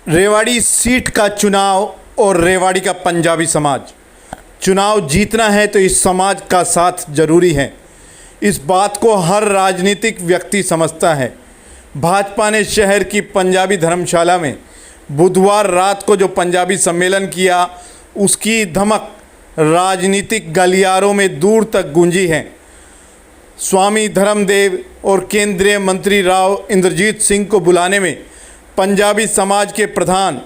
Rewari seat का चुनाव और रेवाड़ी का पंजाबी समाज। चुनाव जीतना है तो इस समाज का साथ जरूरी है। इस बात को हर राजनीतिक व्यक्ति समझता है। भाजपा ने शहर की पंजाबी धर्मशाला में बुधवार रात को जो पंजाबी सम्मेलन किया, उसकी धमक राजनीतिक गलियारों में दूर तक गूंजी है। स्वामी धर्मदेव और केंद्रीय मंत्री राव इंद्रजीत सिंह को बुलाने में पंजाबी समाज के प्रधान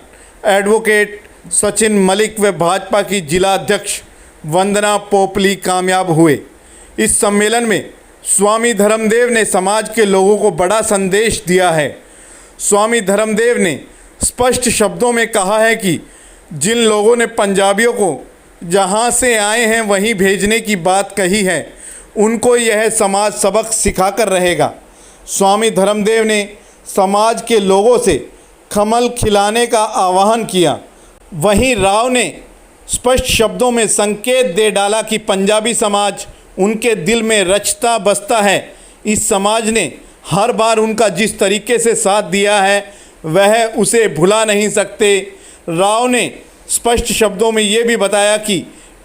एडवोकेट सचिन मलिक व भाजपा की जिला अध्यक्ष वंदना पोपली कामयाब हुए। इस सम्मेलन में स्वामी धर्मदेव ने समाज के लोगों को बड़ा संदेश दिया है। स्वामी धर्मदेव ने स्पष्ट शब्दों में कहा है कि जिन लोगों ने पंजाबियों को जहां से आए हैं वहीं भेजने की बात कही है, उनको यह समाज सबक सिखाकर रहेगा। स्वामी धर्मदेव ने समाज के लोगों से कमल खिलाने का आह्वान किया। वहीं राव ने स्पष्ट शब्दों में संकेत दे डाला कि पंजाबी समाज उनके दिल में रचता बसता है। इस समाज ने हर बार उनका जिस तरीके से साथ दिया है वह उसे भुला नहीं सकते। राव ने स्पष्ट शब्दों में ये भी बताया कि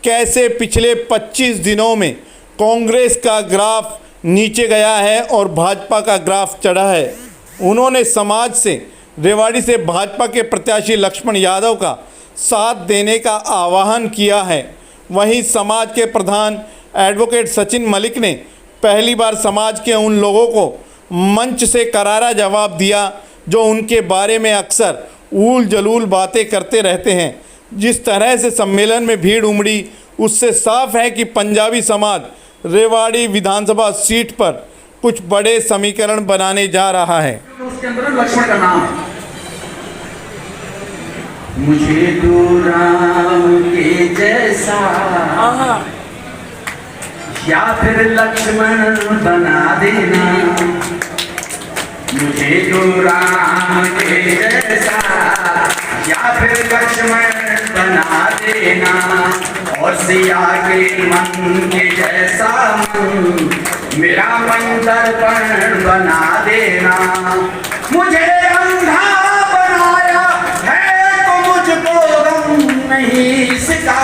कैसे पिछले 25 दिनों में कांग्रेस का ग्राफ नीचे गया है और भाजपा का ग्राफ चढ़ा है। उन्होंने समाज से रेवाड़ी से भाजपा के प्रत्याशी लक्ष्मण यादव का साथ देने का आह्वान किया है। वहीं समाज के प्रधान एडवोकेट सचिन मलिक ने पहली बार समाज के उन लोगों को मंच से करारा जवाब दिया जो उनके बारे में अक्सर ऊल जलूल बातें करते रहते हैं। जिस तरह से सम्मेलन में भीड़ उमड़ी, उससे साफ है कि पंजाबी समाज रेवाड़ी विधानसभा सीट पर कुछ बड़े समीकरण बनाने जा रहा है। उसके अंदर लक्ष्मण का नाम, मुझे तो राम के जैसा या फिर लक्ष्मण बना देना, मुझे तो राम के जैसा या फिर लक्ष्मण बना देना, और सिया के मन के जैसा मन मेरा मन दर्पण बना देना। मुझे अंधा बनाया है तो मुझको गम नहीं इसका,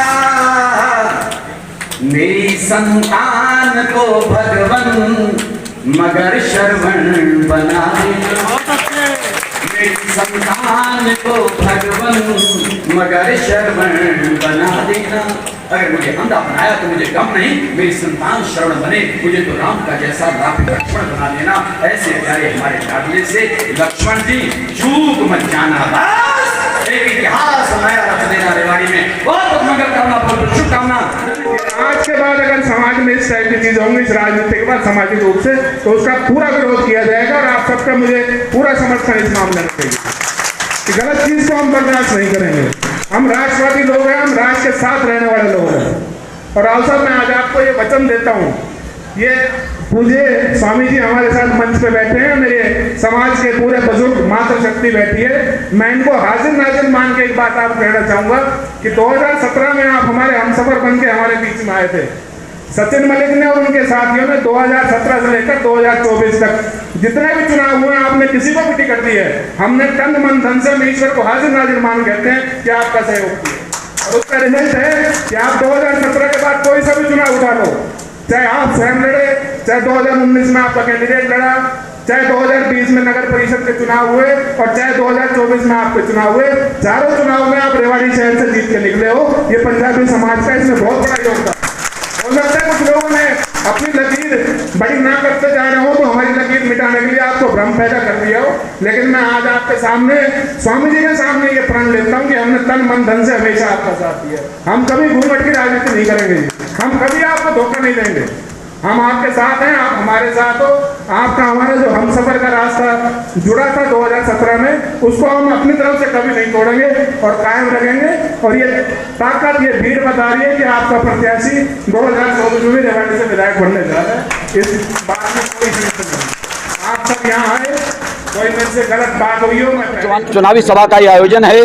मेरी संतान को भगवन मगर श्रवण बना देना, मेरी संतान को भगवन मगर श्रवण बना देना। अगर मुझे अंधा बनाया तो मुझे गम नहीं, मेरी संतान श्रवण बने, मुझे तो राम का जैसा लक्ष्मण बना देना। ऐसे प्यारे हमारे काबिले से लक्ष्मण जी चूक मत जाना, बस एक इतिहास नया रख देना रेवाड़ी में। बहुत मंगल कामना, बहुत शुभकामना। आज के बाद अगर समाज में इस टाइप की चीजें होंगी, इस राजनीति के बाद सामाजिक रूप से, तो उसका पूरा विरोध किया जाएगा और आप सबका मुझे पूरा समर्थन इस मामले में चाहिए कि गलत चीज को हम बर्दाश्त नहीं करेंगे। हम राष्ट्रवादी लोग हैं, हम राष्ट्र के साथ रहने वाले लोग हैं। और राव साहब, मैं आज आपको ये वचन देता हूँ, ये पूज्य स्वामी जी हमारे साथ मंच पे बैठे हैं, मेरे समाज के पूरे बुजुर्ग मातृशक्ति बैठी है। मैं इनको हाजिर नाजिर मान के एक बात आप कहना चाहूंगा कि 2017 में आप हमारे हमसफर बन के हमारे बीच में आए थे। सचिन मलिक ने और उनके साथियों ने 2017 से लेकर 2024 तक जितने भी चुनाव हुए, आपने किसी को भी टिकट दी है, हमने तन मन धन से ईश्वर को हाजिर नाजिर मान कहते हैं कि आपका सहयोग किया। और उसका रिजल्ट है कि आप 2017 के बाद कोई सा भी चुनाव उठा लो, चाहे आप स्वयं लड़े, चाहे 2019 में आपका कैंडिडेट लड़ा, चाहे 2020 में नगर परिषद के चुनाव हुए और चाहे 2024 में आपके चुनाव हुए, चारों चुनाव में आप रेवाड़ी शहर से जीत के निकले हो। ये पंजाबी समाज का इसमें बहुत बड़ा योगदान। हो सकता है कुछ लोगों ने अपनी लकीर बड़ी ना करते जा रहे हो तो हमारी लकीर मिटाने के लिए आपको भ्रम पैदा कर दिया हो, लेकिन मैं आज आपके सामने, स्वामी जी के सामने ये प्रण लेता हूँ कि हमने तन मन धन से हमेशा आपका साथ दिया। हम कभी घूमट की राजनीति नहीं करेंगे, हम कभी आपको धोखा नहीं देंगे। हम आपके साथ हैं, आप हमारे साथ हो। आपका हमारा जो हमसफर का रास्ता जुड़ा था 2017 में, उसको हम अपनी तरफ से कभी नहीं तोड़ेंगे और कायम रखेंगे। और ये ताकत, ये भीड़ बता रही है कि आपका प्रत्याशी 2024 में रेवाड़ी से विधायक बनने जा रहा है। इस बात में कोई चिंता नहीं। आप सब यहाँ आए, कोई मेरे से गलत बात हुई हो, मैं चुनावी सभा का ये आयोजन है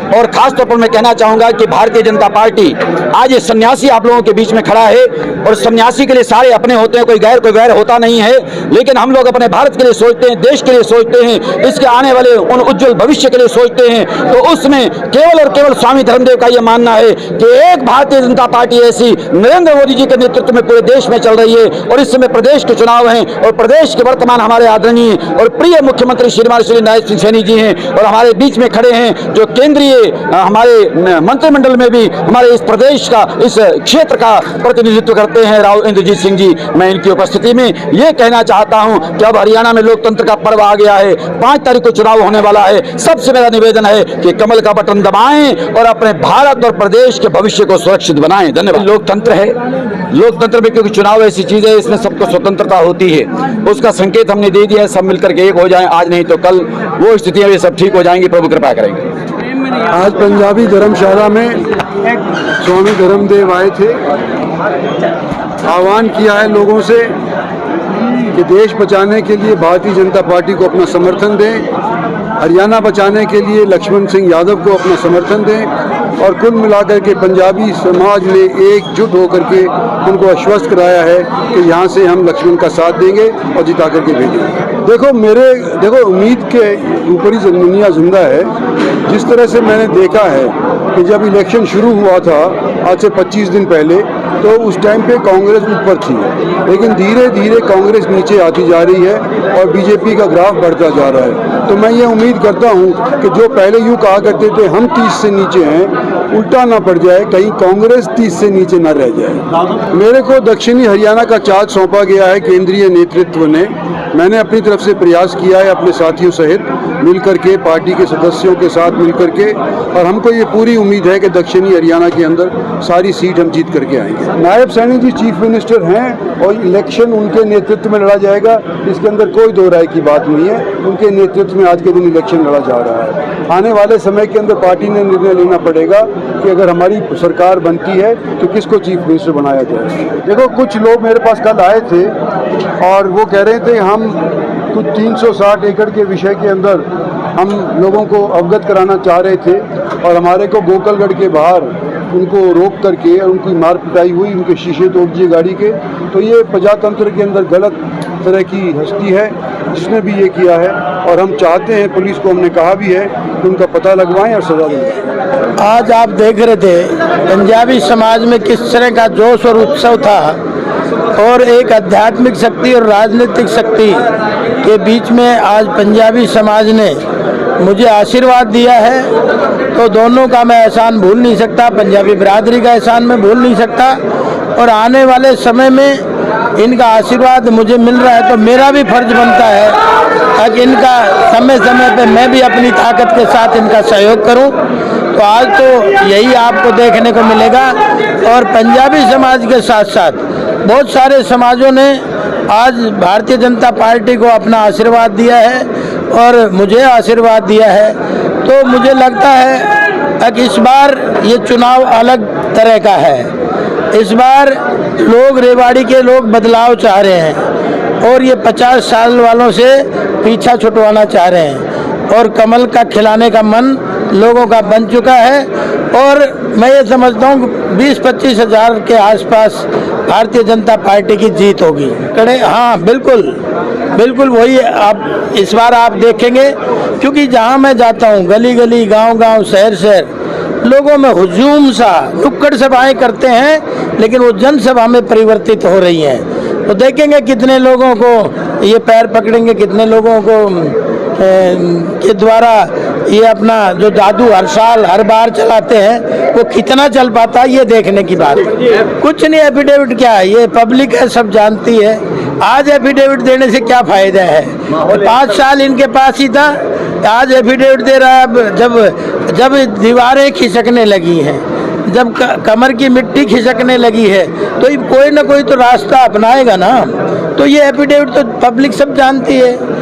और खास तौर पर मैं कहना चाहूंगा कि भारतीय जनता पार्टी आज ये सन्यासी आप लोगों के बीच में खड़ा है, और सन्यासी के लिए सारे अपने होते हैं, कोई गैर होता नहीं है, लेकिन हम लोग अपने भारत के लिए सोचते हैं, देश के लिए सोचते हैं, इसके आने वाले उन उज्जवल भविष्य के लिए सोचते हैं। तो उसमें केवल और केवल स्वामी धर्मदेव का यह मानना है कि एक भारतीय जनता पार्टी ऐसी नरेंद्र मोदी जी के नेतृत्व में पूरे देश में चल रही है, और इस समय प्रदेश के चुनाव हैं, और प्रदेश के वर्तमान हमारे आदरणीय और प्रिय मुख्यमंत्री श्रीमान श्री नायब सिंह सैनी जी हैं, और हमारे बीच में खड़े हैं जो केंद्रीय हमारे मंत्रिमंडल में भी हमारे इस प्रदेश का, इस क्षेत्र का प्रतिनिधित्व करते हैं, राव इंद्रजीत सिंह जी। मैं इनकी उपस्थिति में ये कहना चाहता हूं कि अब हरियाणा में लोकतंत्र का पर्व आ गया है, 5 तारीख को चुनाव होने वाला है। सबसे मेरा निवेदन है कि कमल का बटन दबाएं और अपने भारत और प्रदेश के भविष्य को सुरक्षित बनाएं। धन्यवाद। लोकतंत्र है, लोकतंत्र में क्योंकि चुनाव ऐसी चीज है, इसमें सबको स्वतंत्रता होती है, उसका संकेत हमने दे दिया है, सब मिलकर के एक हो जाएं, आज नहीं तो कल वो स्थितियां भी सब ठीक हो जाएंगी, प्रभु कृपा करेंगे। आज पंजाबी धर्मशाला में स्वामी धर्मदेव आए थे, आह्वान किया है लोगों से कि देश बचाने के लिए भारतीय जनता पार्टी को अपना समर्थन दें, हरियाणा बचाने के लिए लक्ष्मण सिंह यादव को अपना समर्थन दें, और कुल मिलाकर के पंजाबी समाज ने एकजुट होकर के उनको आश्वस्त कराया है कि यहाँ से हम लक्ष्मण का साथ देंगे और जिता करके भेजेंगे। देखो उम्मीद के ऊपर ही दुनिया जिंदा है। जिस तरह से मैंने देखा है कि जब इलेक्शन शुरू हुआ था आज से 25 दिन पहले, तो उस टाइम पे कांग्रेस ऊपर थी, लेकिन धीरे धीरे कांग्रेस नीचे आती जा रही है और बीजेपी का ग्राफ बढ़ता जा रहा है। तो मैं ये उम्मीद करता हूँ कि जो पहले यूँ कहा करते थे हम 30 से नीचे हैं, उल्टा ना पड़ जाए, कहीं कांग्रेस 30 से नीचे ना रह जाए। मेरे को दक्षिणी हरियाणा का चार्ज सौंपा गया है केंद्रीय नेतृत्व ने। मैंने अपनी तरफ से प्रयास किया है अपने साथियों सहित मिलकर के, पार्टी के सदस्यों के साथ मिलकर के, और हमको ये पूरी उम्मीद है कि दक्षिणी हरियाणा के अंदर सारी सीट हम जीत करके आएंगे। नायब सैनी जी चीफ मिनिस्टर हैं और इलेक्शन उनके नेतृत्व में लड़ा जाएगा, इसके अंदर कोई दो राय की बात नहीं है। उनके नेतृत्व में आज के दिन इलेक्शन लड़ा जा रहा है। आने वाले समय के अंदर पार्टी ने निर्णय लेना पड़ेगा कि अगर हमारी सरकार बनती है तो किसको चीफ मिनिस्टर बनाया जाए। देखो कुछ लोग मेरे पास कल आए थे और वो कह रहे थे हम कुछ 360 एकड़ के विषय के अंदर हम लोगों को अवगत कराना चाह रहे थे, और हमारे को गोकलगढ़ के बाहर उनको रोक करके और उनकी मार पिटाई हुई, उनके शीशे तोड़ दिए गाड़ी के। तो ये प्रजातंत्र के अंदर गलत तरह की हस्ती है जिसने भी ये किया है, और हम चाहते हैं, पुलिस को हमने कहा भी है कि उनका पता लगवाएं और सजा दें। आज आप देख रहे थे पंजाबी समाज में किस तरह का जोश और उत्सव था, और एक आध्यात्मिक शक्ति और राजनीतिक शक्ति के बीच में आज पंजाबी समाज ने मुझे आशीर्वाद दिया है। तो दोनों का मैं एहसान भूल नहीं सकता, पंजाबी बिरादरी का एहसान मैं भूल नहीं सकता, और आने वाले समय में इनका आशीर्वाद मुझे मिल रहा है तो मेरा भी फर्ज बनता है ताकि इनका समय समय पे मैं भी अपनी ताकत के साथ इनका सहयोग करूं। तो आज तो यही आपको देखने को मिलेगा, और पंजाबी समाज के साथ साथ बहुत सारे समाजों ने आज भारतीय जनता पार्टी को अपना आशीर्वाद दिया है और मुझे आशीर्वाद दिया है। तो मुझे लगता है कि इस बार ये चुनाव अलग तरह का है। इस बार लोग, रेवाड़ी के लोग बदलाव चाह रहे हैं और ये 50 साल वालों से पीछा छुटवाना चाह रहे हैं, और कमल का खिलाने का मन लोगों का बन चुका है। और मैं ये समझता हूँ 20-25 हज़ार के आसपास भारतीय जनता पार्टी की जीत होगी। हाँ बिल्कुल वही आप इस बार आप देखेंगे, क्योंकि जहाँ मैं जाता हूँ गली गली, गांव-गांव, शहर लोगों में हुजूम सा, नुक्कड़ सभाएं करते हैं, लेकिन वो जनसभा में परिवर्तित हो रही हैं। तो देखेंगे कितने लोगों को ये पैर पकड़ेंगे, कितने लोगों को के द्वारा ये अपना जो जादू हर साल हर बार चलाते हैं वो कितना चल पाता है, ये देखने की बात है। कुछ नहीं, एफिडेविट क्या है, ये पब्लिक है, सब जानती है। आज एफिडेविट देने से क्या फायदा है? 5 साल इनके पास ही था, आज एफिडेविट दे रहा है। जब दीवारें खिसकने लगी हैं, जब कमर की मिट्टी खिसकने लगी है, तो कोई ना कोई तो रास्ता अपनाएगा ना। तो ये एफिडेविट तो पब्लिक सब जानती है।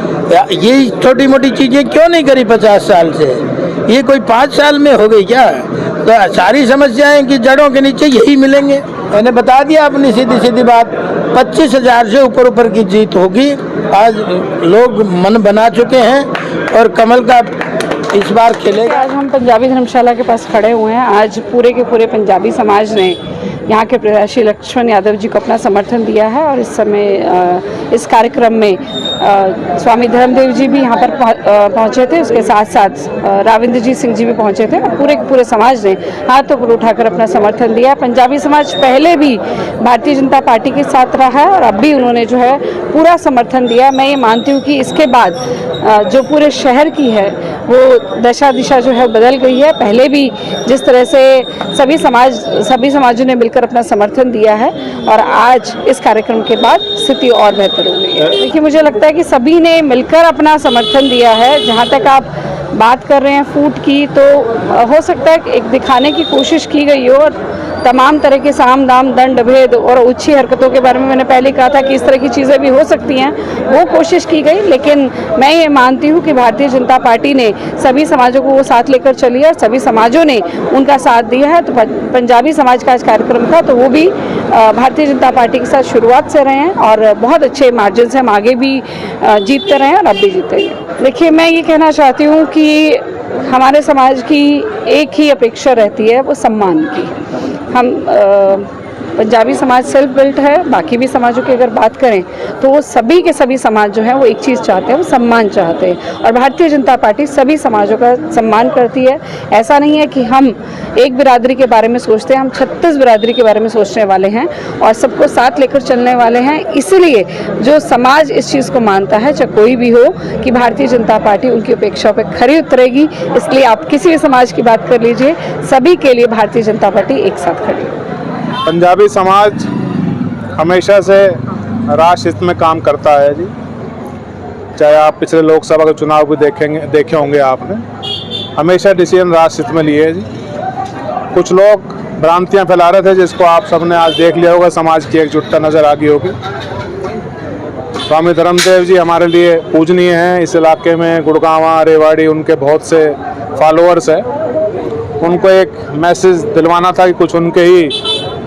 ये छोटी मोटी चीज़ें क्यों नहीं करी 50 साल से, ये कोई 5 साल में हो गई क्या? तो सारी समस्याएं कि जड़ों के नीचे यही मिलेंगे। मैंने बता दिया अपनी सीधी बात, 25 हज़ार से ऊपर की जीत होगी। आज लोग मन बना चुके हैं और कमल का इस बार खेलेगा। आज हम पंजाबी धर्मशाला के पास खड़े हुए हैं। आज पूरे के पूरे पंजाबी समाज ने यहाँ के प्रत्याशी लक्ष्मण यादव जी को अपना समर्थन दिया है और इस समय इस कार्यक्रम में स्वामी धर्मदेव जी भी यहाँ पर पहुँचे थे। उसके साथ साथ राविंद्रजीत सिंह जी भी पहुँचे थे और पूरे के पूरे समाज ने हाथ ऊपर उठाकर अपना समर्थन दिया। पंजाबी समाज पहले भी भारतीय जनता पार्टी के साथ रहा है और अब भी उन्होंने जो है पूरा समर्थन दिया। मैं ये मानती हूँ कि इसके बाद जो पूरे शहर की है वो दशा दिशा जो है बदल गई है। पहले भी जिस तरह से सभी समाजों ने मिलकर अपना समर्थन दिया है और आज इस कार्यक्रम के बाद स्थिति और बेहतर हो गई है। देखिए, मुझे लगता है कि सभी ने मिलकर अपना समर्थन दिया है। जहाँ तक आप बात कर रहे हैं फूट की, तो हो सकता है एक दिखाने की कोशिश की गई हो और तमाम तरह के साम दाम दंड भेद और ऊंची हरकतों के बारे में मैंने पहले कहा था कि इस तरह की चीज़ें भी हो सकती हैं, वो कोशिश की गई। लेकिन मैं ये मानती हूँ कि भारतीय जनता पार्टी ने सभी समाजों को वो साथ लेकर चली है और सभी समाजों ने उनका साथ दिया है। तो पंजाबी समाज का आज कार्यक्रम था, तो वो भी भारतीय जनता पार्टी के साथ शुरुआत से रहे हैं और बहुत अच्छे मार्जिन से हम आगे भी जीतते रहे हैं और अब भी जीतेंगे। देखिए, मैं ये कहना चाहती हूँ कि हमारे समाज की एक ही अपेक्षा रहती है, वो सम्मान की। हम पंजाबी समाज सेल्फ बिल्ट है। बाकी भी समाजों की अगर बात करें तो वो सभी के सभी समाज जो हैं वो एक चीज़ चाहते हैं, वो सम्मान चाहते हैं और भारतीय जनता पार्टी सभी समाजों का सम्मान करती है। ऐसा नहीं है कि हम एक बिरादरी के बारे में सोचते हैं, हम 36 बिरादरी के बारे में सोचने वाले हैं और सबको साथ लेकर चलने वाले हैं। इसलिए जो समाज इस चीज़ को मानता है, चाहे कोई भी हो, कि भारतीय जनता पार्टी उनकी अपेक्षाओं पर खरी उतरेगी। इसलिए आप किसी भी समाज की बात कर लीजिए, सभी के लिए भारतीय जनता पार्टी एक साथ खड़ी है। पंजाबी समाज हमेशा से राष्ट्र हित में काम करता है जी। चाहे आप पिछले लोकसभा के चुनाव भी देखे होंगे आपने, हमेशा डिसीजन राष्ट्र हित में लिए है जी। कुछ लोग भ्रांतियां फैला रहे थे जिसको आप सबने आज देख लिया होगा, समाज की एकजुटता नज़र आ गई होगी। स्वामी धर्मदेव जी हमारे लिए पूजनीय हैं। इस इलाके में गुड़गांवा, रेवाड़ी उनके बहुत से फॉलोअर्स हैं। उनको एक मैसेज दिलवाना था कि कुछ उनके ही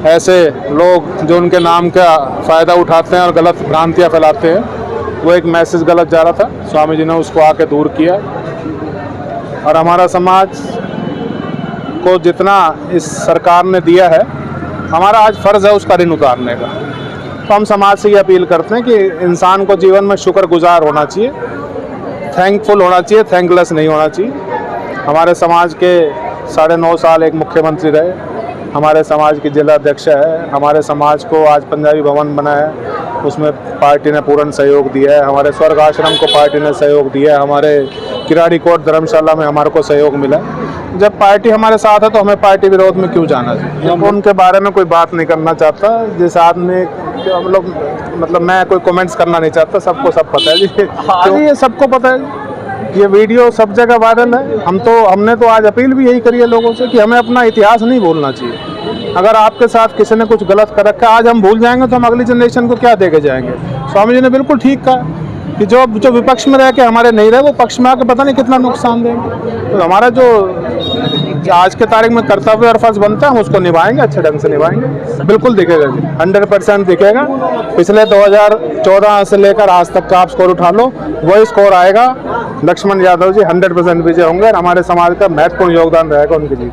ऐसे लोग जो उनके नाम का फ़ायदा उठाते हैं और गलत भ्रांतियां फैलाते हैं, वो एक मैसेज गलत जा रहा था। स्वामी जी ने उसको आके दूर किया और हमारा समाज को जितना इस सरकार ने दिया है, हमारा आज फ़र्ज़ है उसका ऋण उतारने का। तो हम समाज से ये अपील करते हैं कि इंसान को जीवन में शुक्रगुजार होना चाहिए, थैंकफुल होना चाहिए, थैंकलेस नहीं होना चाहिए। हमारे समाज के 9.5 साल एक मुख्यमंत्री रहे, हमारे समाज की जिला अध्यक्ष है, हमारे समाज को आज पंजाबी भवन बना है, उसमें पार्टी ने पूर्ण सहयोग दिया है। हमारे स्वर्ग आश्रम को पार्टी ने सहयोग दिया है। हमारे किराड़ी कोट धर्मशाला में हमारे को सहयोग मिला। जब पार्टी हमारे साथ है तो हमें पार्टी विरोध में क्यों जाना चाहिए। उनके बारे में कोई बात नहीं करना चाहता। जिस आदमी मतलब मैं कोई कमेंट्स करना नहीं चाहता, सबको सब पता है जी। तो ये सबको पता है, ये वीडियो सब जगह वायरल है। हमने तो आज अपील भी यही करी है लोगों से कि हमें अपना इतिहास नहीं भूलना चाहिए। अगर आपके साथ किसी ने कुछ गलत कर रखा है, आज हम भूल जाएंगे तो हम अगली जनरेशन को क्या दे के जाएंगे। स्वामी जी ने बिल्कुल ठीक कहा कि जो विपक्ष में रह के हमारे नहीं रहे, वो पक्ष में आके पता नहीं कितना नुकसान देंगे। तो हमारा जो आज के तारीख में कर्तव्य और फर्ज बनता है, हम उसको निभाएंगे, अच्छे ढंग से निभाएंगे। बिल्कुल दिखेगा जी, 100% दिखेगा। पिछले 2014 से लेकर आज तक का आप स्कोर उठा लो, वही स्कोर आएगा। लक्ष्मण यादव जी 100% विजय होंगे और हमारे समाज का महत्वपूर्ण योगदान रहेगा उनकी जीत।